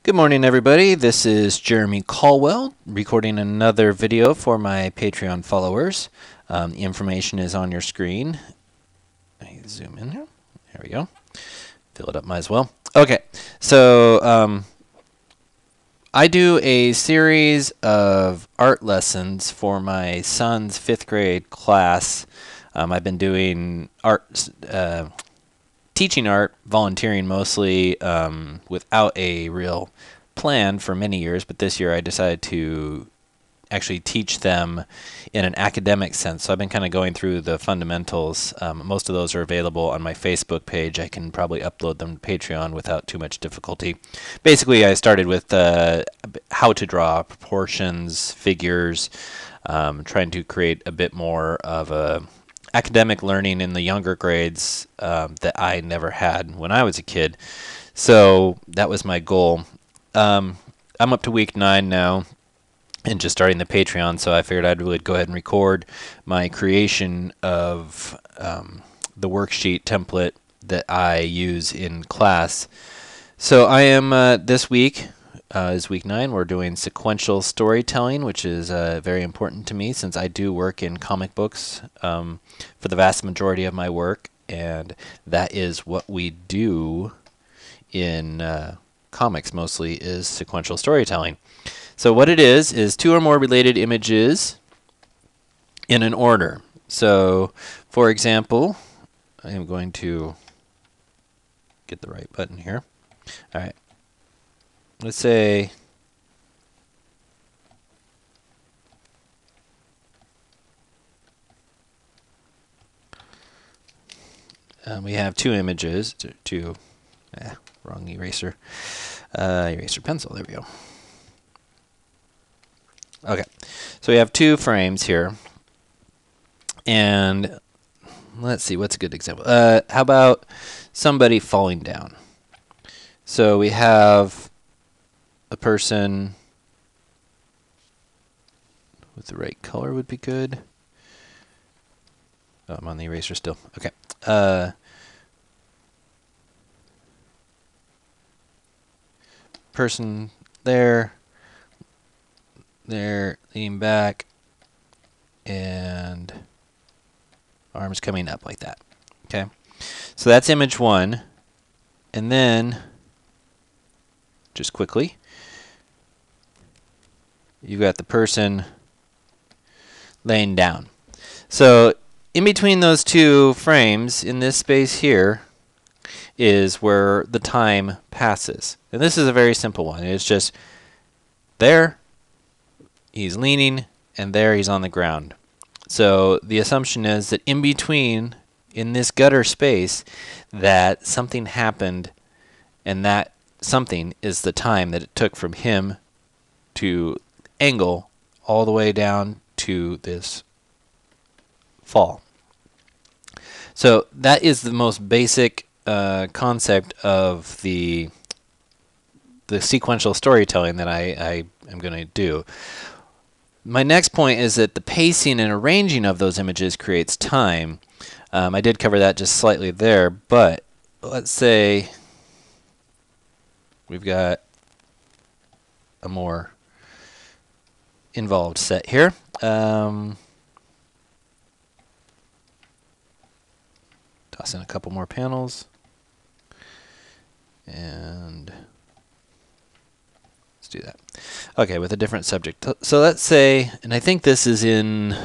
Good morning, everybody. This is Jeremy Colwell recording another video for my Patreon followers. The information is on your screen. I zoom in here. There we go. Fill it up, might as well. Okay, so I do a series of art lessons for my son's 5th grade class. I've been doing art. Teaching art, volunteering mostly, without a real plan for many years, but this year I decided to actually teach them in an academic sense. So I've been kind of going through the fundamentals. Most of those are available on my Facebook page. I can probably upload them to Patreon without too much difficulty. Basically, I started with how to draw proportions, figures, trying to create a bit more of a academic learning in the younger grades that I never had when I was a kid. So that was my goal. I'm up to week 9 now and just starting the Patreon, so I figured I would go ahead and record my creation of the worksheet template that I use in class. So I am, this week is week 9. We're doing sequential storytelling, which is very important to me since I do work in comic books for the vast majority of my work, and that is what we do in comics mostly, is sequential storytelling. So what it is 2 or more related images in an order. So for example, I am going to get the right button here. All right. Let's say we have 2 images, wrong eraser, eraser pencil, there we go. Okay, so we have 2 frames here, and let's see, what's a good example? How about somebody falling down? So we have a person with the right color would be good. Oh, I'm on the eraser still. Okay. Person there, leaning back, and arms coming up like that. Okay. So that's image 1. And then, just quickly, you've got the person laying down. So in between those 2 frames, in this space here, is where the time passes. And this is a very simple one. It's just there, he's leaning, and there he's on the ground. So the assumption is that in between, in this gutter space, that something happened, and that something is the time that it took from him to angle all the way down to this fall. So that is the most basic concept of the sequential storytelling that I am going to do. My next point is that the pacing and arranging of those images creates time. I did cover that just slightly there, but let's say we've got a more involved set here. Toss in a couple more panels. And let's do that. Okay, with a different subject. So let's say, and I think this is in,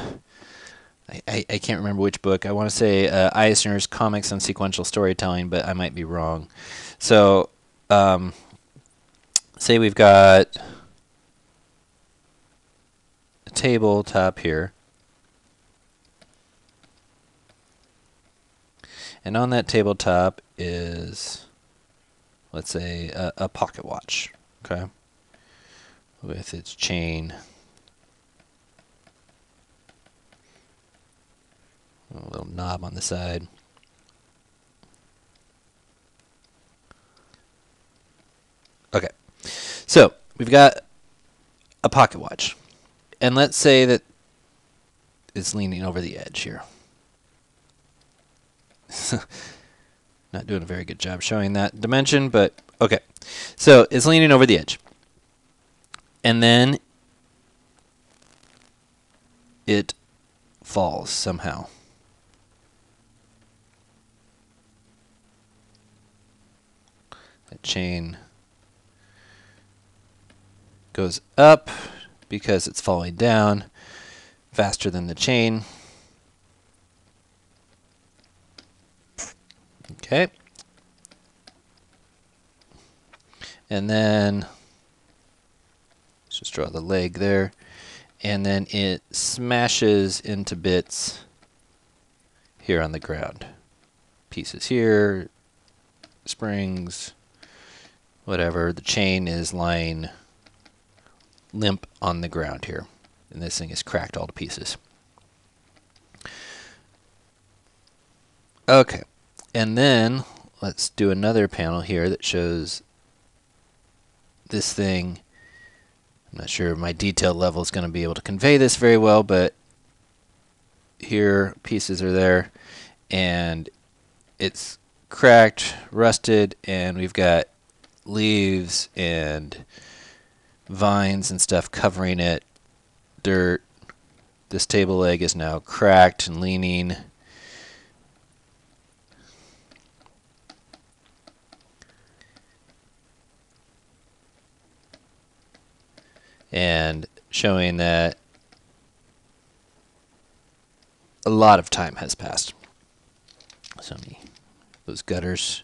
I can't remember which book. I want to say Eisner's Comics on Sequential Storytelling, but I might be wrong. So say we've got a tabletop here. And on that tabletop is, let's say, a pocket watch, okay, with its chain, a little knob on the side. Okay, so we've got a pocket watch, and let's say that it's leaning over the edge here. Not doing a very good job showing that dimension, but Okay, so it's leaning over the edge. And then it falls somehow. That chain goes up because it's falling down faster than the chain. Okay. And then let's just draw the leg there. And then it smashes into bits here on the ground. Pieces here, springs, whatever. The chain is lying limp on the ground here. And this thing is cracked all to pieces. Okay. And then let's do another panel here that shows this thing. I'm not sure my detail level is going to be able to convey this very well, but here pieces are there and it's cracked, rusted, and we've got leaves and vines and stuff covering it, dirt. This table leg is now cracked and leaning. And showing that a lot of time has passed. So those gutters,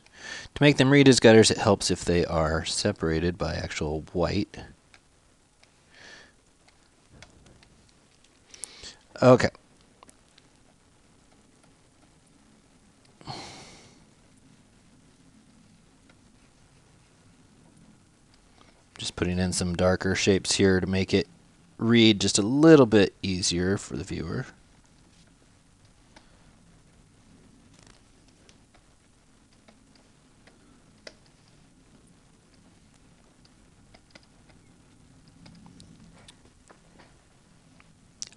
to make them read as gutters, it helps if they are separated by actual white. Okay. Just putting in some darker shapes here to make it read just a little bit easier for the viewer.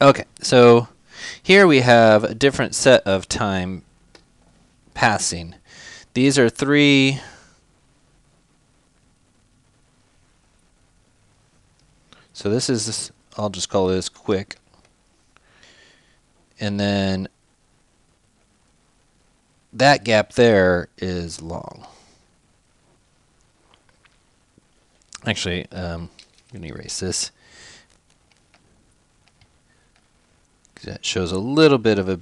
Okay, so here we have a different set of time passing. These are three so this is, I'll just call this quick. And then that gap there is long. Actually, I'm going to erase this. That shows a little bit of a,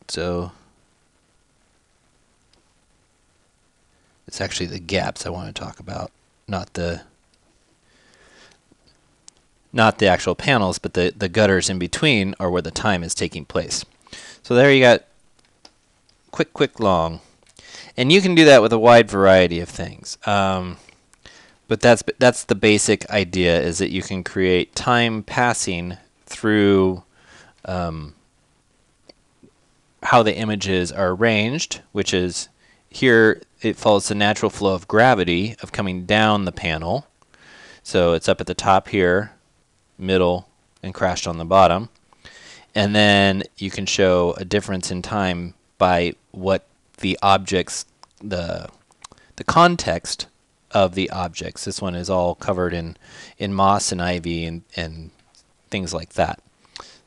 so it's actually the gaps I want to talk about, not the actual panels, but the gutters in between are where the time is taking place. So there you got quick, quick, long. And you can do that with a wide variety of things. But that's the basic idea, is that you can create time passing through how the images are arranged, which is here it follows the natural flow of gravity of coming down the panel. So it's up at the top here, middle, and crashed on the bottom. And then you can show a difference in time by what the objects, the context of the objects. This one is all covered in moss and ivy and things like that.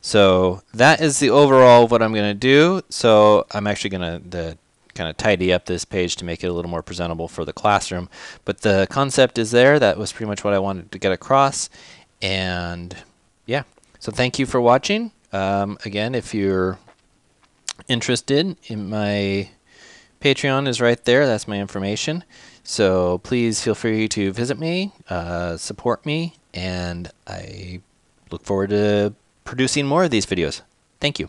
So that is the overall what I'm going to do. So I'm actually going to kind of tidy up this page to make it a little more presentable for the classroom. But the concept is there. That was pretty much what I wanted to get across. And yeah, so thank you for watching. Again, if you're interested, in my Patreon is right there. That's my information. So please feel free to visit me, support me, and I look forward to producing more of these videos. Thank you.